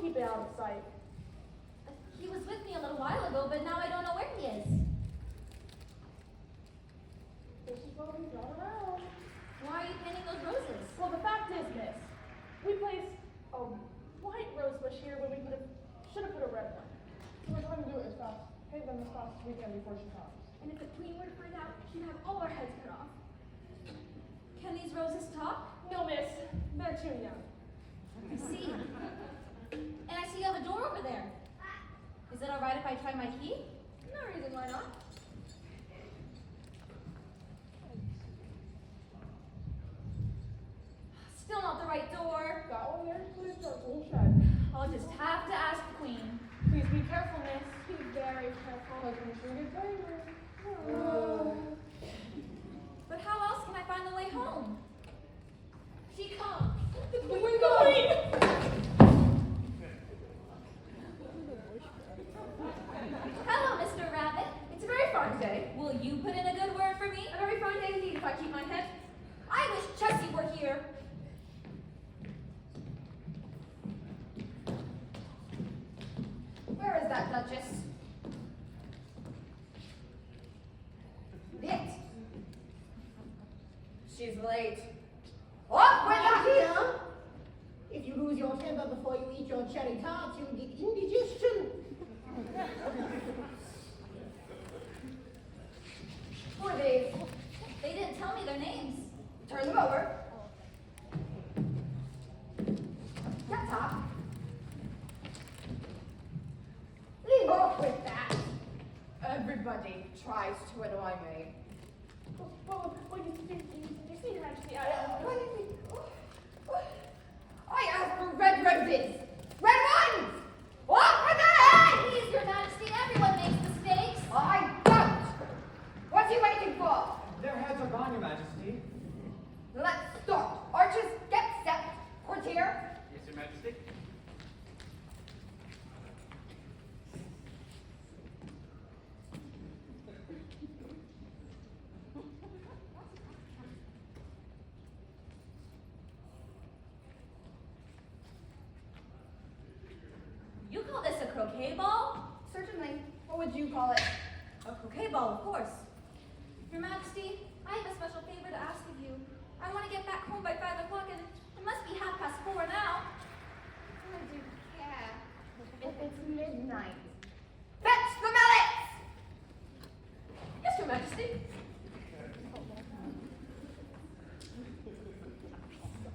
keep it out of sight. He was with me a little while ago, but now I don't know where he is. This is what we've gone around. Why are you painting those roses? Well, the fact is, miss, we placed a white rose bush here when we should have put a red one. So we're trying to do it as fast, paint them as fast as we can before she comes. And if the queen were to find out, she'd have all our heads cut off. Can these roses talk? No, miss, they're too young. I see. And I see you have a door over there. Is it all right if I try my key? No reason why not. Still not the right door. That one there's put into our tool shed. I'll just have to ask the queen. Please be careful, miss. Be very careful. Like we treated favor. But how else can I find the way home? She comes. The queen! Hello, Mr. Rabbit. It's a very fine day. Will you put in a good word for me? A very fine day indeed if I keep my head. I wish Chessie were here. Where is that Duchess? It. She's late. Off with her! If you lose your temper before you eat your cherry tarts, you'll get indigestion. Who are these? They didn't tell me their names. Turn them over. Get top. Leave off with that. Everybody tries to annoy me. Well, you see, Your Majesty, I asked for red roses! Red ones! Off with that! Please, Your Majesty, everyone makes mistakes. I don't! What's he waiting for? Their heads are gone, Your Majesty. Let's start. Archers, get set. Courtier. Yes, Your Majesty. You call this a croquet ball? Certainly. What would you call it? A croquet ball, of course. Your Majesty, I have a special favor to ask of you. I want to get back home by 5 o'clock, and it must be 4:30 now. I do care. If it's midnight. Fetch the mallets! Yes, Your Majesty.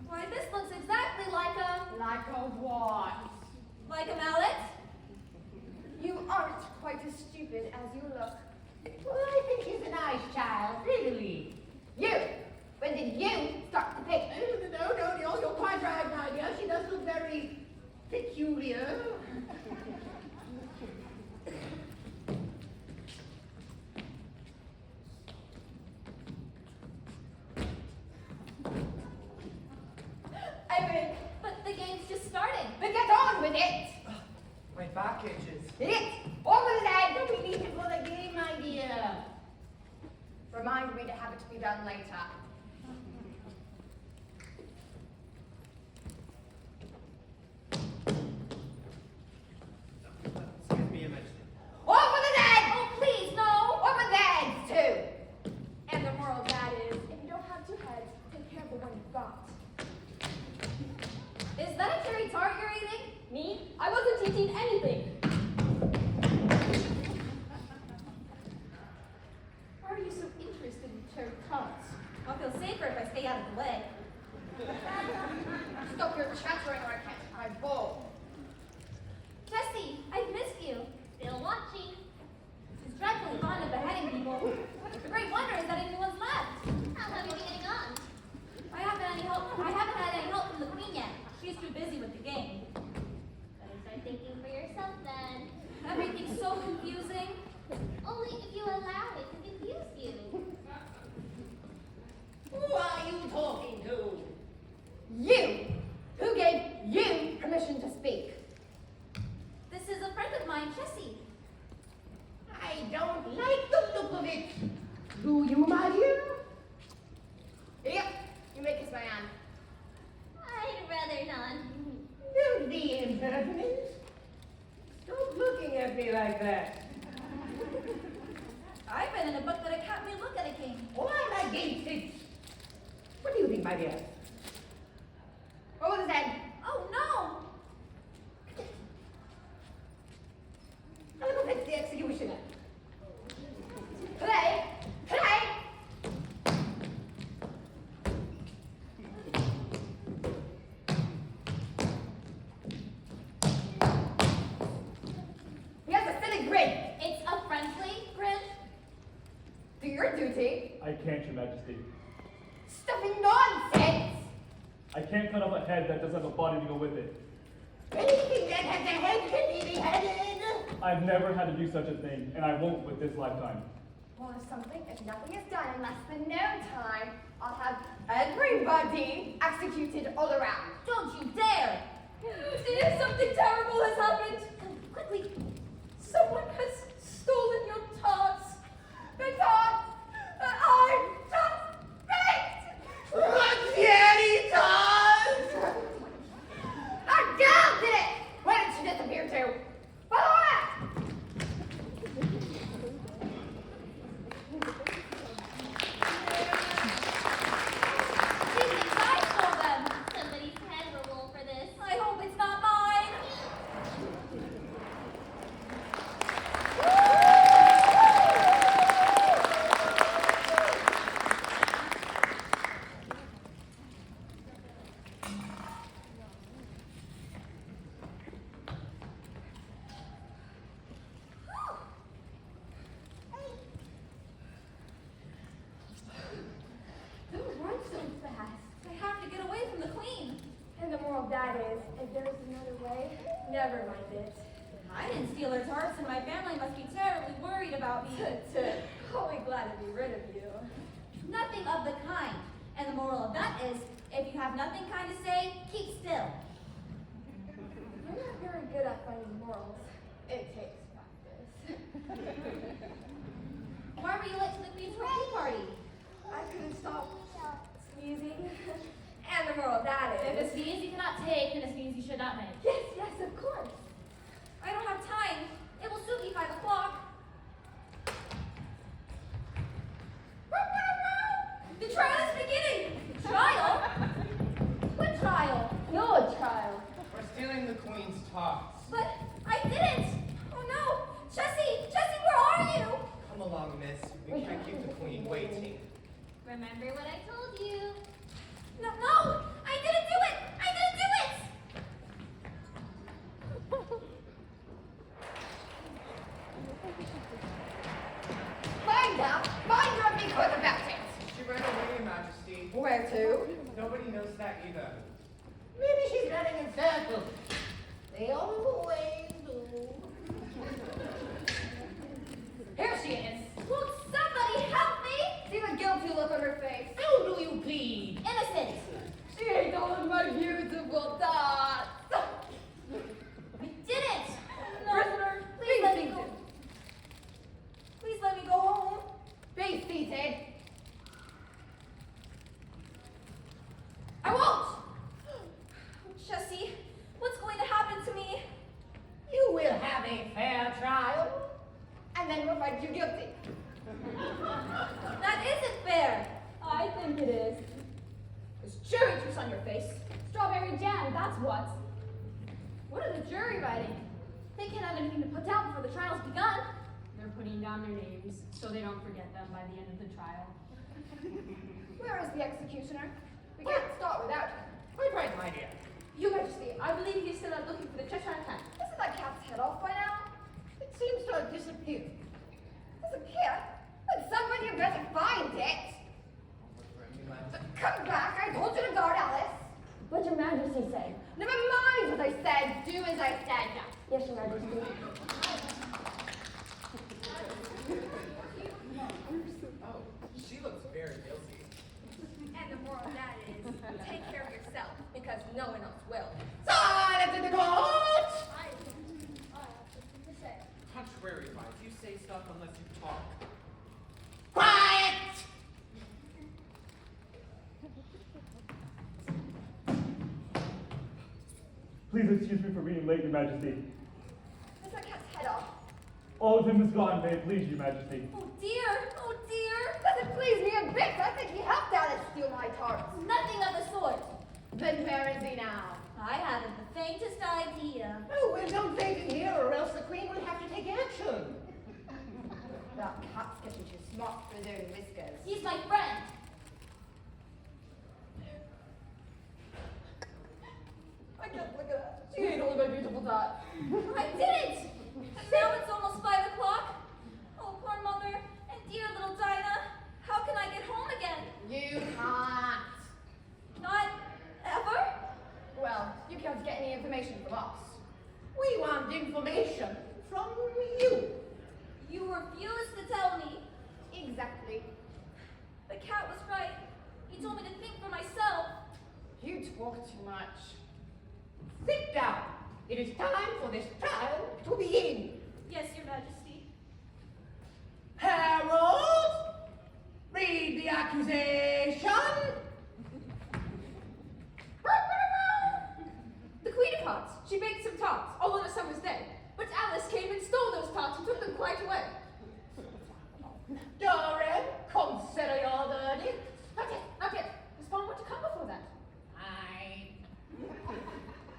Why, this looks exactly like a... Like a what? like a mallet. You aren't quite as stupid as you look. Well, I think she's a nice child, really. You! When did you start to pick? No, you're quite right, my dear. She does look very peculiar. I win. But the game's just started. But get on with it! My back itches. It! Over the head! Don't we need it for the game, my dear? Remind me to have it to be done later. Excuse me, Your Majesty. Over the head! Oh, please, no! Over the head, too! And the moral of that is, if you don't have two heads, take care of the one you've got. Is that a cherry tart you're eating? Me? I wasn't teaching anything. Why are you so interested in cherry tarts? I'll feel safer if I stay out of the way. Stop your chattering or I catch my bowl. Jessie, I've missed you. Still watching. She's dreadfully fond of beheading people. The great wonder is that anyone's left. How have you been getting on? I haven't had any help from the queen yet. She's too busy with the game. Better start thinking for yourself then. Everything's so confusing. Only if you allow it to confuse you. Who are you talking to? You! Who gave you permission to speak? This is a friend of mine, Chessie. I don't like the look of it. Do you, my dear? Yep, you may kiss my hand. I'd rather none. Don't be be impertinent. Stop looking at me like that. I've been in a book that a cat may look at a king. Oh, I'm against it. What do you think, my dear? What was that? Oh no! I'll go fetch the executioner. Today! Today! He has a silly grin. It's a friendly grin. Do your duty. I can't, Your Majesty. Stuffing nonsense! I can't cut off a head that doesn't have a body to go with it. Anything that has a head can be beheaded! I've never had to do such a thing, and I won't with this lifetime. Well, if nothing is done in less than no time, I'll have everybody executed all around. Don't you dare! If something terrible has happened, quickly, someone has stolen your tarts. The thought that I just baked! What Daddy does! Our gal did it! Where did she disappear to? Follow her! She thinks I stole them. Somebody's head will roll for this. I hope it's not mine. Don't run so fast. I have to get away from the queen. And the moral of that is, if there's another way, never mind it. I didn't steal her tarts, and my family must be terribly worried about me. I'll be glad to be rid of you. Nothing of the kind. And the moral of that is, if you have nothing kind to say, keep still. You're not very good at finding morals. It takes practice. Why were you late to the queen's birthday party? I couldn't stop sneezing. And the moral of that If is... a sneeze you cannot take, then a sneeze you should not make. Yes, of course. I don't have time. It will soon be 5 o'clock. The trial is beginning! Trial? What trial? Your trial. For stealing the queen's tarts. But I didn't! Oh no! Jessie! Jessie, where are you? Come along, miss. We can't keep the queen waiting. Remember what I told you. No! I didn't do it! I didn't do it! Find out and be quick about it. She ran away, Your Majesty. Where to? Nobody knows that either. Maybe she's running in circles. They always do. Here she is. Won't somebody help me? See the guilty look on her face. How do you plead? Innocent! She ate all of my beautiful thoughts. I didn't! Prisoner, Please be let me seated. go. Please let me go home. Be seated. I won't! Jessie, what's going to happen to me? You will have a fair trial. And then we'll find you guilty. That isn't fair! I think it is. There's cherry juice on your face. Strawberry jam, that's what. What are the jury writing? They can't have anything to put down before the trial's begun. They're putting down their names so they don't forget them by the end of the trial. Where is the executioner? We can't start without him. Quite right, my dear. Your Majesty, I believe he's still out looking for the Cheshire cat. Isn't that cat's head off by now? It seems to have disappeared. Disappear? But somebody had better find it. Come back, I told you to guard Alice. What'd Your Majesty say? Never mind what I said, do as I said. Yes, Your Majesty. Oh, she looks very guilty. And the moral of that is, take care of yourself, because no one else will. Silence in the court! Contrary wise, you say stuff unless you talk. Quiet! Please excuse me for being late, Your Majesty. Is that cat's head off? All of him is gone, may it please Your Majesty. Oh dear, oh dear. Doesn't please me a bit. I think he helped Alice steal my tarts. Nothing of the sort. Then where is he now? I haven't the faintest idea. Oh, well, don't leave him here, or else the Queen will have to take action. That cat's getting too smart for his own whiskers. He's my friend. I can't look at that. She ate all of my beautiful tots. I did it! And now it's almost 5 o'clock. Oh, poor mother and dear little Dinah. How can I get home again? You can't. Not ever? Well, you can't get any information from us. We want information from you. You refuse to tell me. Exactly. The cat was right. He told me to think for myself. You talk too much. Sit down. It is time for this trial to begin. Yes, Your Majesty. Harold, read the accusation. The Queen of Hearts, she baked some tarts, all on a summer's day. But Alice came and stole those tarts and took them quite away. Doran, consider your verdict. Not yet. There's far more to come before that. Aye.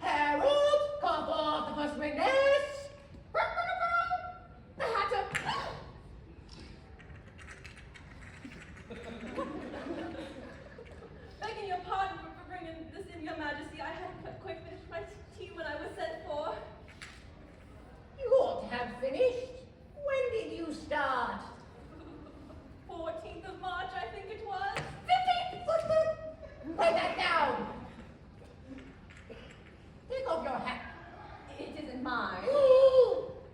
Harold, call forth the first witness. The Hatter. Begging your pardon for bringing this in, Your Majesty. I hadn't quite finished my tea when I was sent for. You ought to have finished. When did you start? 14th of March, I think it was. 15th Footman. Write that down. Take off your hat. It isn't mine.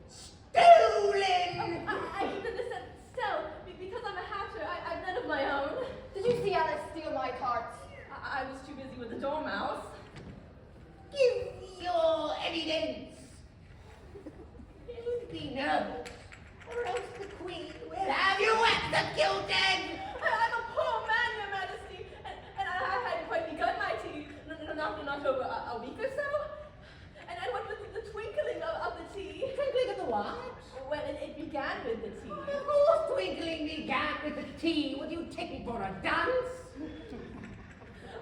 Stolen! I keep this at Stell because I'm a hatter. I've none of my own. Did you see Alice steal my tarts? I was too busy with the dormouse. Give your evidence. Don't be nervous, or else the Queen will have you executed. I'm a poor man, Your Majesty, and I hadn't quite begun my tea, not over a week or so. And what with the twinkling of the tea? Twinkling of the what? Well, it began with the tea. Of course twinkling began with the tea. Would you take me for a dance?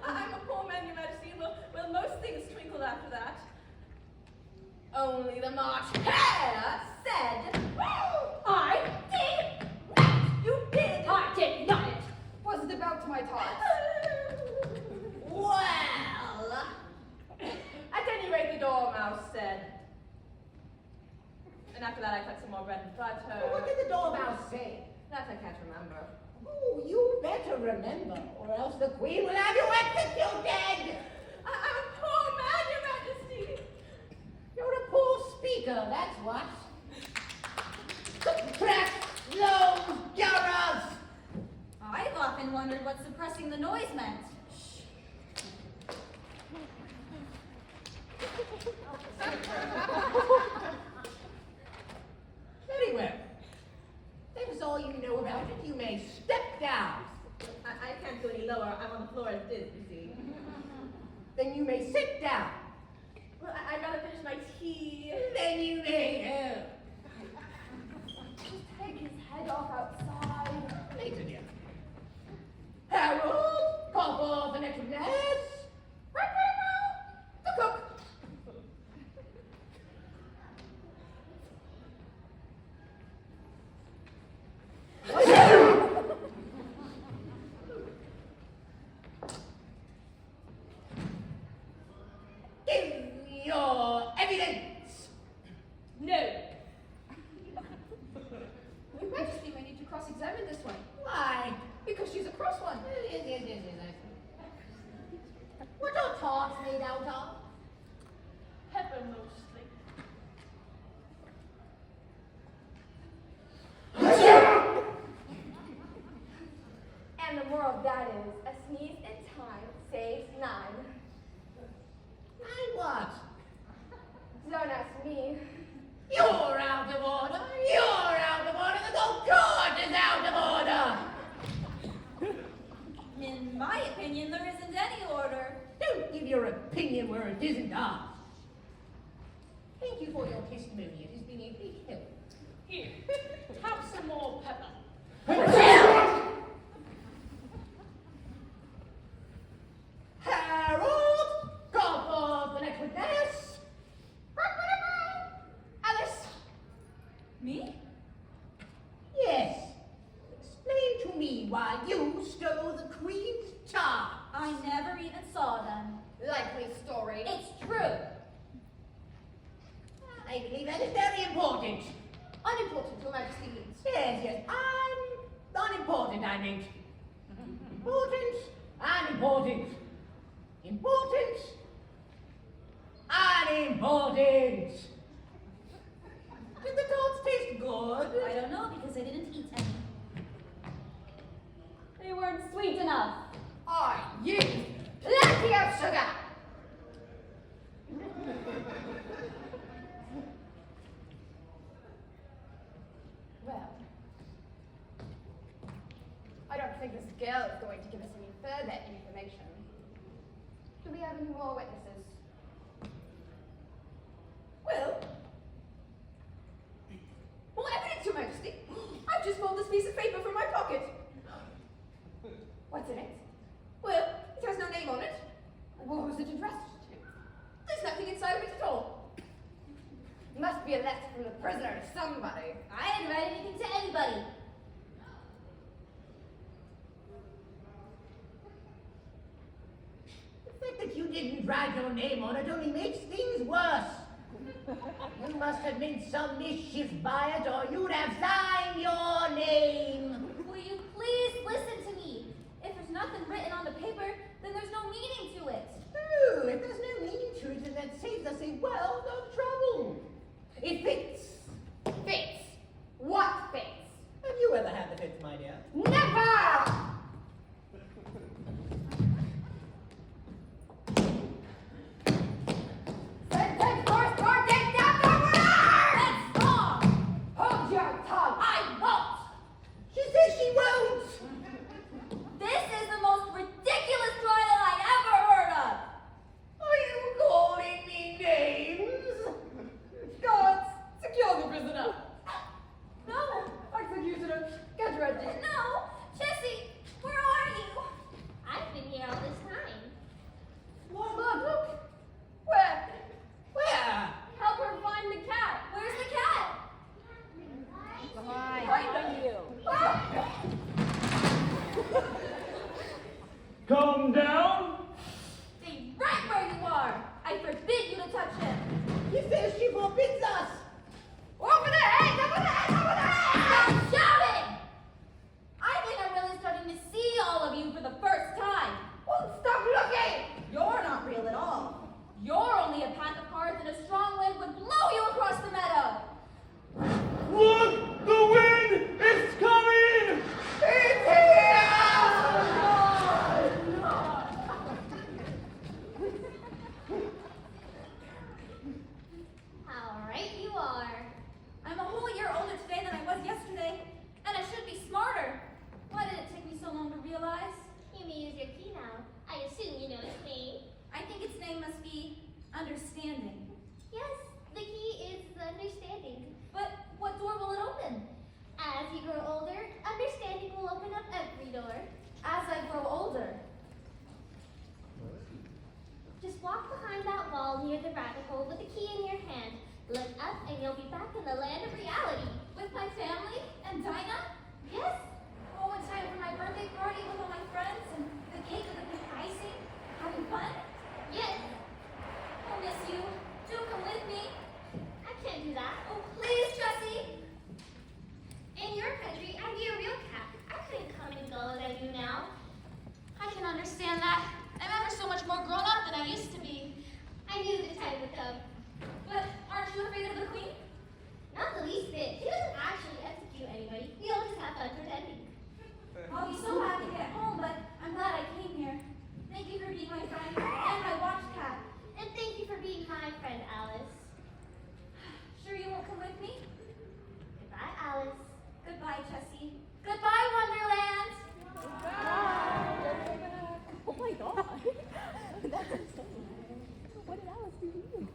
I'm a poor man, Your Majesty. Well, most things twinkled after that. Only the March Hare said, I did. "You did." I did not. Was it about my tarts? Well, At any rate, the dormouse said. And after that, I cut some more bread and butter. what did the dormouse say? That I can't remember. Oh, you better remember, or else the Queen will have you executed. I'm a poor man, Your Majesty. You're a poor speaker, that's what. Suppress those jurors! I've often wondered what suppressing the noise meant. Very well. That is all you know about it. You may step down. I can't go any lower. I'm on the floor as it is, you see. Then you may sit down. Well, I'd rather finish my tea. Then you may Just take his head off outside. later, dear. Harold, call forth the next witness. The cook. Give your evidence. No. Your Majesty may need to cross-examine this one. Why? Because she's a cross one. Yes. What are tarts made out of? Pepper mostly. And the moral of that is, a sneeze in time saves 9. And what? Don't ask me. You're out of order. You're out of order. The whole court is out of order. In my opinion, there isn't any order. Don't give your opinion where it isn't ours. you for your testimony. It has been a great help. Here, have some more pepper. Harold, call for the next witness. Alice! Me? Yes. Explain to me why you stole the Queen's charms. I never even saw them. Likely story. It's true. I believe that is very important. Unimportant, Your Majesty means. Yes. Unimportant, I mean. Important, unimportant. Important, unimportant. Did the tarts taste good? I don't know because I didn't eat any. They weren't sweet enough. I used plenty of sugar. Well, I don't think this girl is going to give us any further information. Do we have any more witnesses? Well, more evidence, Your Majesty. I've just pulled this piece of paper from my pocket. What's in it? Well, it has no name on it. What was it addressed to? There's nothing inside of it at all. Must be a letter from the prisoner to somebody. I didn't write anything to anybody. The fact that you didn't write your name on it only makes things worse. You must have meant some mischief by it, or you'd have signed your name. Will you please listen to me? If there's nothing written on the paper, then there's no meaning to it. Oh, if there's no meaning to it, then that saves us a world of trouble. It fits. Fits. What fits? Have you ever had the fits, my dear? Never! Sentence corresponding after word! That's wrong! Hold your tongue! I won't! She says she won't. This is the most ridiculous trial I ever heard of! Are you calling me names? Guards, secure the prisoner. No! Executioner, get ready. No! Jessie, where are you? I've been here all this time. Look! Where? Where? Help her find the cat. Where's the cat? Behind you. Calm down. Stay right where you are. I forbid you to touch him. He says she forbids us. Over the head! Over the head! Over the head! Stop shouting! I think I'm really starting to see all of you for the first time. Well, stop looking! You're not real at all. You're only a pack of cards and a strong wind would blow you across the meadow. Look, the wind is coming. It's here! How right you are. I'm a whole year older today than I was yesterday, and I should be smarter. Why did it take me so long to realize? You may use your key now. I assume you know its name. I think its name must be Understanding. Yes, the key is the understanding. But what door will it open? As you grow older, understanding will open up every door. As I grow older. Just walk behind that wall near the rabbit hole with the key in your hand. Look up and you'll be back in the land of reality. With my family and Dinah? Yes? Oh, in time for my birthday party with all my friends and the cake with the pink icing? Having fun? Yes. I'll miss you. Do come with me. I can't do that. Oh, please, Jessie. In your country, I'd be a real cat. I couldn't come and go as I do now. I can understand that. I'm ever so much more grown up than I used to be. I knew the time would come. But aren't you afraid of the Queen? Not the least bit. She doesn't actually execute anybody. We all just have fun pretending. I'll be so happy to get home, but I'm glad I came here. Thank you for being my friend and my watch cat. And thank you for being my friend, Alice. Sure you won't come with me? Goodbye, Alice. Goodbye, Jessie. Goodbye, Wonderland. Oh my god. What did Alice do to you?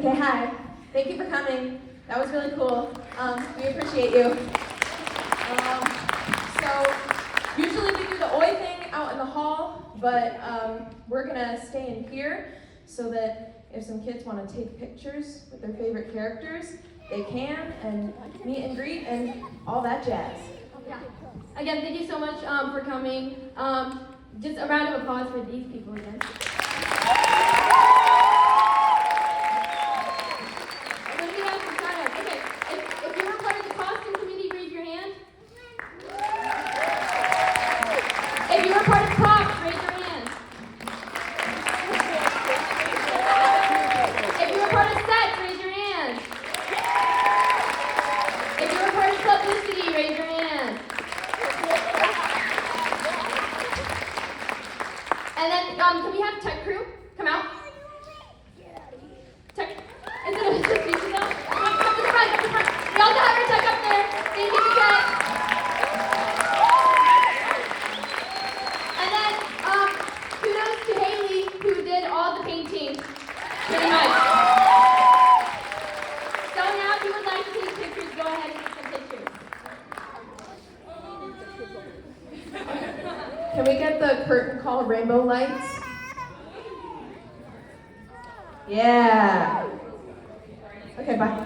Okay, hi. Thank you for coming. That was really cool. We appreciate you. So, usually we do the oi thing out in the hall, but we're gonna stay in here so that if some kids want to take pictures with their favorite characters, they can, and meet and greet and all that jazz. Yeah. Again, thank you so much for coming. Just a round of applause for these people again. Let me have some tryouts. Okay, if you were part of the costume committee, raise your hand. If you were part of props, raise your hand. If you were part of sets, raise your hand. If you were part of publicity, raise your hand. And then, can we have tech crew come out? Tech, instead of just you know, come to the front, come to the front. We also have our tech up there. Thank you, tech. And then, kudos to Hailey, who did all the painting, pretty much. So now, if you would like to take pictures, go ahead and take some pictures. Can we get the curtain call rainbow lights? Yeah. Okay, bye.